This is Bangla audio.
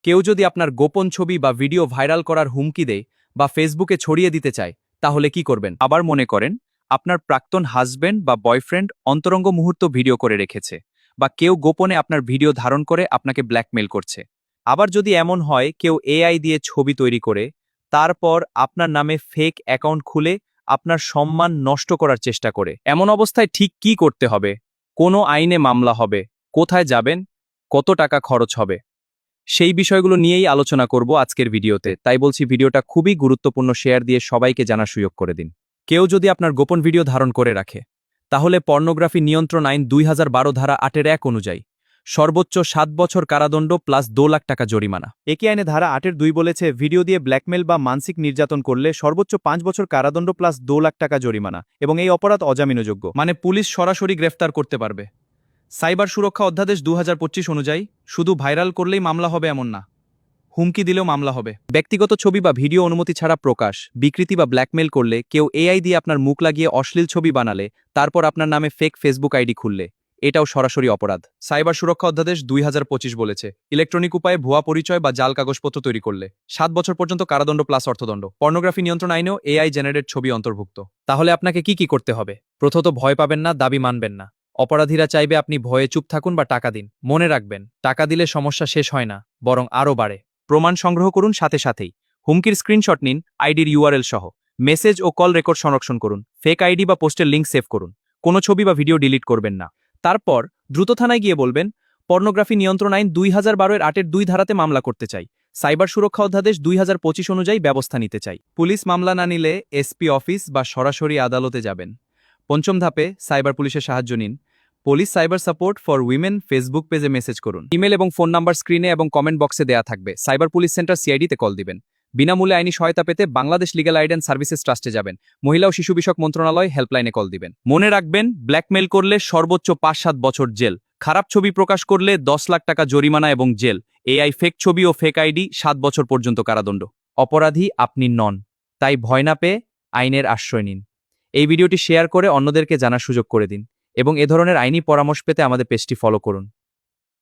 কেউ যদি আপনার গোপন ছবি বা ভিডিও ভাইরাল করার হুমকি দেয় বা ফেসবুকে ছড়িয়ে দিতে চায় তাহলে কি করবেন? আবার মনে করেন আপনার প্রাক্তন হাজবেন্ড বা বয়ফ্রেন্ড অন্তরঙ্গ মুহূর্ত ভিডিও করে রেখেছে, বা কেউ গোপনে আপনার ভিডিও ধারণ করে আপনাকে ব্ল্যাকমেইল করছে। আবার যদি এমন হয় কেউ এআই দিয়ে ছবি তৈরি করে তারপর আপনার নামে ফেক অ্যাকাউন্ট খুলে আপনার সম্মান নষ্ট করার চেষ্টা করে, এমন অবস্থায় ঠিক কি করতে হবে? কোনো আইনে মামলা হবে? কোথায় যাবেন? কত টাকা খরচ হবে? সেই বিষয়গুলো নিয়েই আলোচনা করব আজকের ভিডিওতে। তাই বলছি, ভিডিওটা খুবই গুরুত্বপূর্ণ, শেয়ার দিয়ে সবাইকে জানার সুযোগ করে দিন। কেউ যদি আপনার গোপন ভিডিও ধারণ করে রাখে তাহলে পর্নোগ্রাফি নিয়ন্ত্রণ আইন 2012 ধারা 8-1 অনুযায়ী সর্বোচ্চ 7 বছর কারাদণ্ড প্লাস 2 লাখ টাকা জরিমানা। একই আইনে ধারা 8-2 বলেছে ভিডিও দিয়ে ব্ল্যাকমেল বা মানসিক নির্যাতন করলে সর্বোচ্চ 5 বছর কারাদণ্ড প্লাস 2 লাখ টাকা জরিমানা, এবং এই অপরাধ অজামিনযোগ্য, মানে পুলিশ সরাসরি গ্রেফতার করতে পারবে। সাইবার সুরক্ষা অধ্যাদেশ 2025 অনুযায়ী শুধু ভাইরাল করলেই মামলা হবে এমন না, হুমকি দিলেও মামলা হবে। ব্যক্তিগত ছবি বা ভিডিও অনুমতি ছাড়া প্রকাশ, বিকৃতি বা ব্ল্যাকমেল করলে, কেউ এআই দিয়ে আপনার মুখ লাগিয়ে অশ্লীল ছবি বানালে তারপর আপনার নামে ফেক ফেসবুক আইডি খুললে, এটাও সরাসরি অপরাধ। সাইবার সুরক্ষা অধ্যাদেশ 2025 বলেছে ইলেকট্রনিক উপায়ে ভুয়া পরিচয় বা জাল কাগজপত্র তৈরি করলে 7 বছর পর্যন্ত কারাদণ্ড প্লাস অর্থদণ্ড। পর্নোগ্রাফি নিয়ন্ত্রণ আইনেও এআই জেনারেট ছবি অন্তর্ভুক্ত। তাহলে আপনাকে কি কি করতে হবে? প্রথমত, ভয় পাবেন না, দাবি মানবেন না। অপরাধীরা চাইবে আপনি ভয়ে চুপ থাকুন বা টাকা দিন। মনে রাখবেন, টাকা দিলে সমস্যা শেষ হয় না, বরং আরও বাড়ে। প্রমাণ সংগ্রহ করুন সাথে সাথেই। হুমকির স্ক্রিনশট নিন আইডির ইউআরএল সহ। মেসেজ ও কল রেকর্ড সংরক্ষণ করুন। ফেক আইডি বা পোস্টের লিঙ্ক সেভ করুন। কোনো ছবি বা ভিডিও ডিলিট করবেন না। তারপর দ্রুত থানায় গিয়ে বলবেন, পর্নোগ্রাফি নিয়ন্ত্রণ আইন 2012-8-2 ধারাতে মামলা করতে চাই, সাইবার সুরক্ষা অধ্যাদেশ 2025 অনুযায়ী ব্যবস্থা নিতে চাই। পুলিশ মামলা না নিলে এসপি অফিস বা সরাসরি আদালতে যাবেন। পঞ্চম ধাপে সাইবার পুলিশের সাহায্য নিন। Police cyber support for women Facebook পেজে মেসেজ করুন। ইমেল এবং ফোন নাম্বার স্ক্রিনে এবং কমেন্ট বক্সে দেয়া থাকবে। সাইবার পুলিশ সেন্টার সিআইডিতে কল দিবেন। বিনামূল্যে আইনি সহায়তা পেতে Bangladesh legal aid and services ট্রাস্টে যাবেন। মহিলা ও শিশু বিষয়ক মন্ত্রণালয় হেল্পলাইনে কল দিবেন। মনে রাখবেন, ব্ল্যাকমেল করলে সর্বোচ্চ 5-7 বছর জেল, খারাপ ছবি প্রকাশ করলে 10 লাখ টাকা জরিমানা এবং জেল, এআই ফেক ছবি ও ফেক আইডি 7 বছর পর্যন্ত কারাদণ্ড। অপরাধী আপনি নন, তাই ভয় না পেয়ে আইনের আশ্রয় নিন। এই ভিডিওটি শেয়ার করে অন্যদেরকে জানার সুযোগ করে দিন এবং এ ধরনের আইনি পরামর্শ পেতে আমাদের পেজটি ফলো করুন।